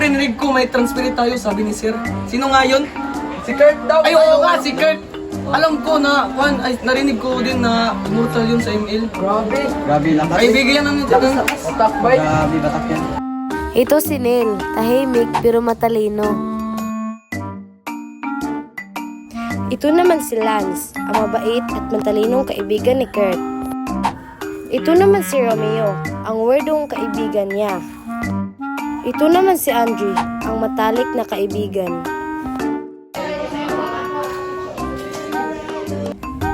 pre, narinig ko may transfer tayo, sabi ni sir. Sino nga yun? Si Kurt daw. Ay, oo nga, si Kurt. Alam ko na, narinig ko din na immortal yun sa ML. Grabe. Grabe lang. Ay, bigyan ng Attack bite. Grabe, batak yan. Ito si Neil, tahimik pero matalino. Ito naman si Lance, ang mabait at matalinong kaibigan ni Kurt. Ito naman si Romeo, ang wordong kaibigan niya. Ito naman si Andrew, ang matalik na kaibigan.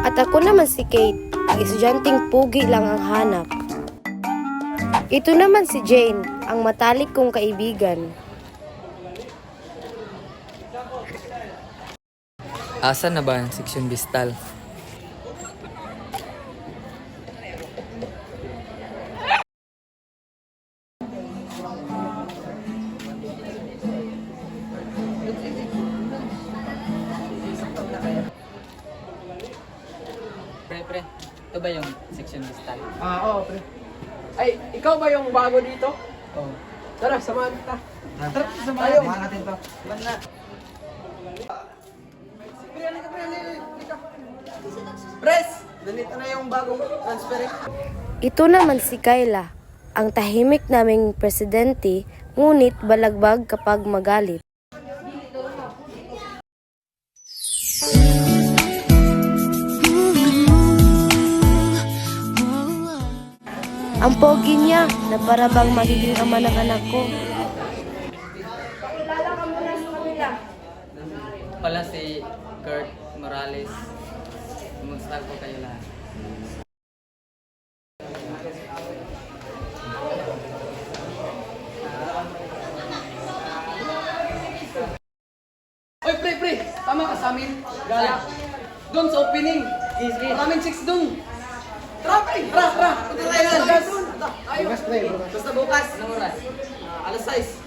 At ako naman si Kate, ang estudyanteng pugi lang ang hanap. Ito naman si Jane, ang matalik kong kaibigan. Asa na ba ang seksyon Bistal? Pre, ito ba yung seksyon Bistal? Oo, pre. Ay, ikaw ba yung bago dito? Oo. Tara, samahan kita. Tara, Tayo. samahan natin to. Pres, nandito na yung bagong transfer. Ito naman si Kyla, ang tahimik naming presidente, ngunit balagbag kapag magalit. Ang pogi niya na para bang magiging ama ng anak ko. Pala si Kurt Morales. Kumusta po kayo lahat? Oy, pre, tama ka sa amin. Gala. Doon sa opening. Maraming chicks doon. Tara, pre. Tara. Punta tayo na. Bukas, pre. Basta bukas. Anong oras? Alas 6.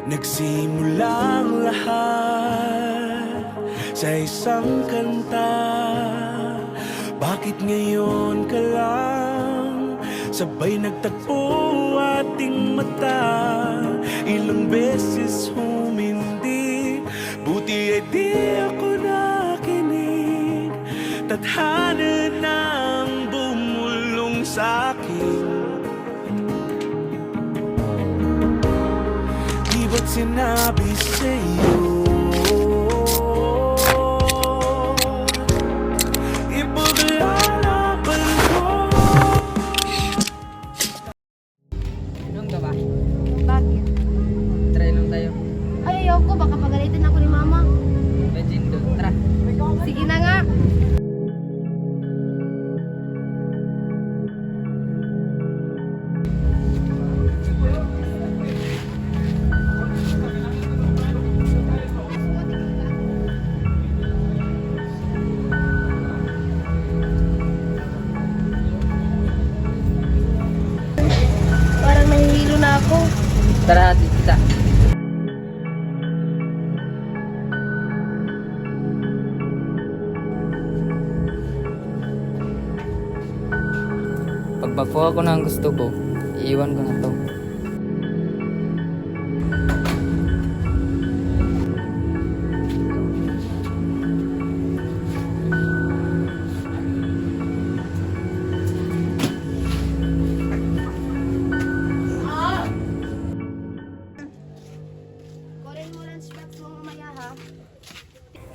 Nagsimulang lahat sa isang kanta. Bakit ngayon ka lang sabay nagtagpo ating mata? Ilang beses humindi, buti ay di ako nakinig. Tadhana na sinabi sa'yo. Ipaglalaban ko. Inom ka ba? Bakit? Try lang tayo. Ay, ayoko. Baka pagalitin ako ni mama. May gin doon. Tara. Sige na nga. Parang nahihilo na ako. Tara, hatid kita. Pag makuha ko na ang gusto ko, iiwan ko na to.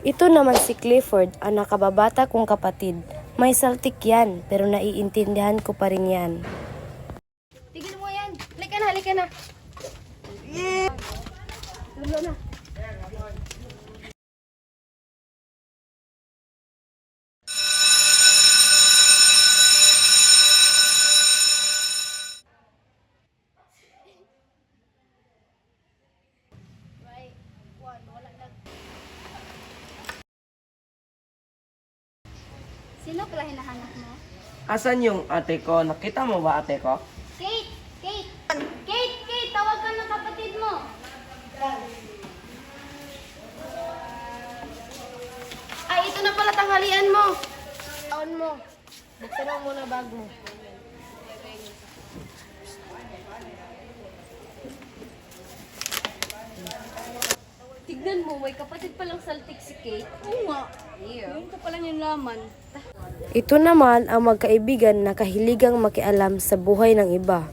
Ito naman si Clifford, ang nakababata kong kapatid. May saltik yan, pero naiintindihan ko pa rin yan. Tigil mo yan! Halika na, halika na! Tulo na. Sino pala hinahanap mo? Asan yung ate ko? Nakita mo ba ate ko? Kate! Kate! Kate! Kate! Tawag ka ng kapatid mo! Ay, ito na pala tanghalian mo. Taon mo. Buksan mo muna bag mo. Tignan mo, may kapatid palang saltik si Kate. Oo nga. Yun ko pala yung laman. Ito naman ang magkaibigan na kahiligang makialam sa buhay ng iba.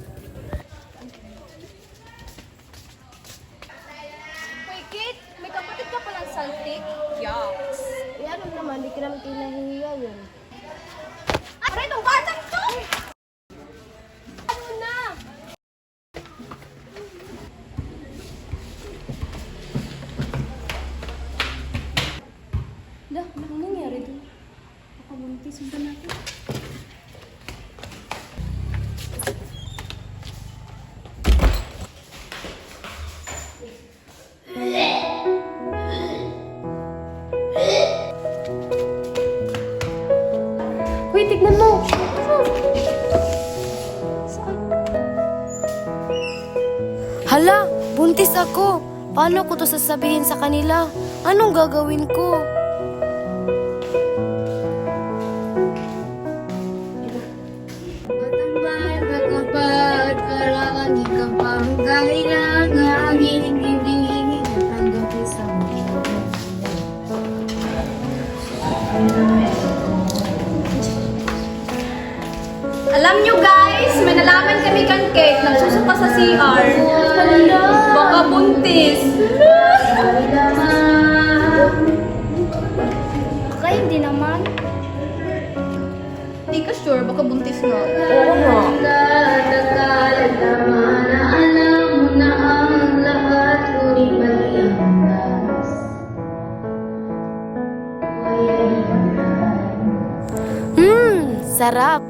Hoy Kate, may kapatid ka palang saltik? Yucks. Ano naman, di ka naman kinahihiya yun. Aray, itong batang to! Ano na? Dah, anong nangyari doon? Nakabuntis, sundan natin. Uy, tignan mo! Hala, buntis ako. Paano ko to sasabihin sa kanila? Anong gagawin ko? Alam nyo guys, may nalaman kami kang Kate, nagsusuka sa CR. Baka buntis. Baka hindi naman. Hindi ka sure, baka buntis nga. Oo nga. Sarap.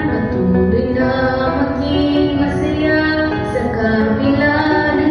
Patuloy na maging masaya sa kabila ng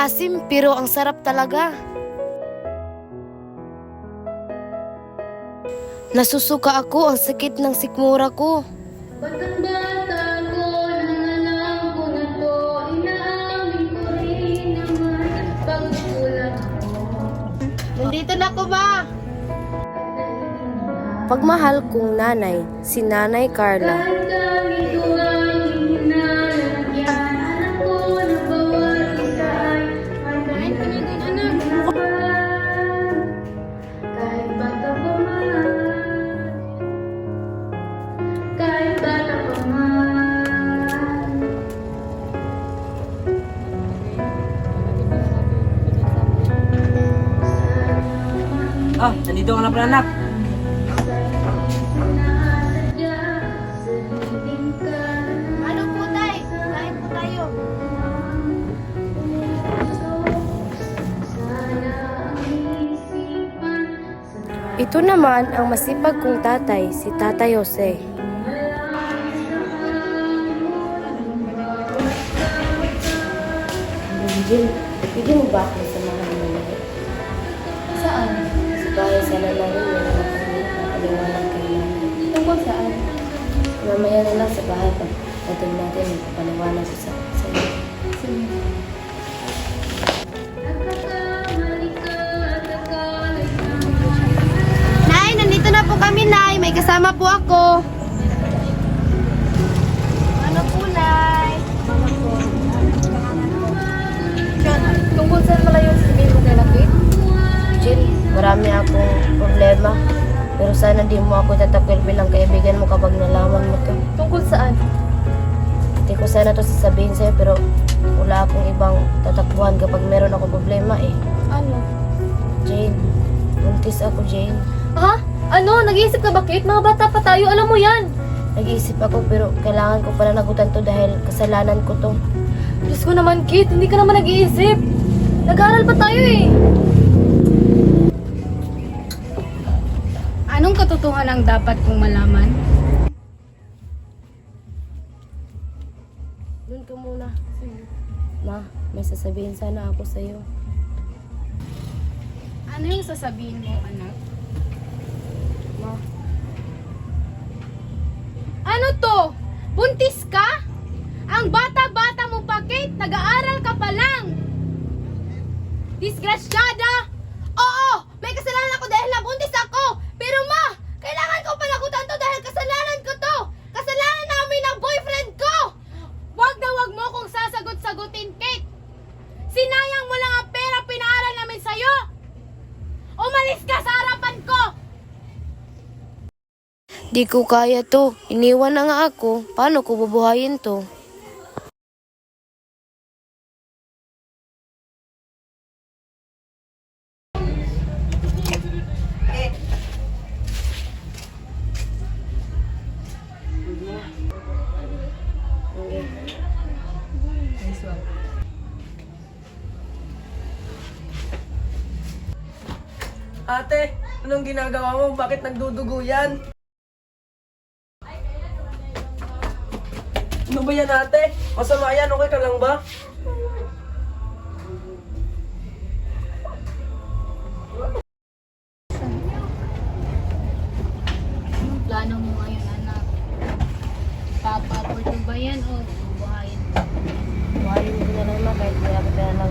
Maasim pero ang sarap talaga. Nasusuka ako, ang sakit ng sikmura ko. Batang-bata ko, nangalam ko na to, inaamin ko rin naman pagkulang ko. Nandito na ko ba? Pagmahal kong nanay, si Nanay Carla. Kahit ganito ang hinalagyan, alam ko na bawat isa ay kahit pinigin anak kahit bata pa man, kahit bata pa man. Ah, nandito ka na pala anak. Ano po, Tay? Kain po tayo. Ito naman ang masipag kong tatay, si Tatay Jose. Angel, pwede mo ba akong samahan mo na? Saan? Sa bahay sana namin, meron akong napaliwanag kayo namin. Tungkol saan? Mamaya na lang sa bahay pag natin natin, magpapaliwanag ko sa iyo. Nay, nandito na po kami, Nay. May kasama po ako. Ano po, Nay? Tungkol saan malayo sabihin mo kay Lakit? Jill, marami akong problema. Pero sana di mo ako tatakil bilang kaibigan mo kapag nalaman mo to. Tungkol saan? Hindi ko sana to sasabihin sa'yo pero wala akong ibang tatakbuhan kapag meron ako problema eh. Ano? Jane, buntis ako Jane. Ha? Ano? Nag-iisip ka ba, Kate? Mga bata pa tayo, alam mo yan. Nag-iisip ako pero kailangan ko pala nagutan to dahil kasalanan ko to. Diyos ko naman, Kate, hindi ka naman nag-iisip. Nag-aaral pa tayo eh. Anong katotohanan ang dapat kong malaman? Doon ka muna. Ma, may sasabihin sana ako sa'yo. Ano yung sasabihin mo, anak? Ma, Ano to? Buntis ka? Ang bata-bata mo pa, Kate. Nag-aaral ka pa lang. Disgrasyada! Oo! May kasalanan ako dahil nabuntis ako! Pero ma! Kailangan ko panagutan to dahil kasalanan ko to! Kasalanan namin ng boyfriend ko! Wag na wag mo kong sasagot-sagutin, Kate! Sinayang mo lang ang pera pinaaral namin sa'yo! Umalis ka sa harapan ko! di ko kaya to. Iniwan na nga ako. Paano ko bubuhayin to? Ate, anong ginagawa mo? Bakit nagdudugo yan? Ano ba yan, ate? Masama yan, okay ka lang ba? Anong plano mo ngayon, anak? Papa, ba yan o buhayin? Buhayin ko na lang ma kahit wala ko pera lang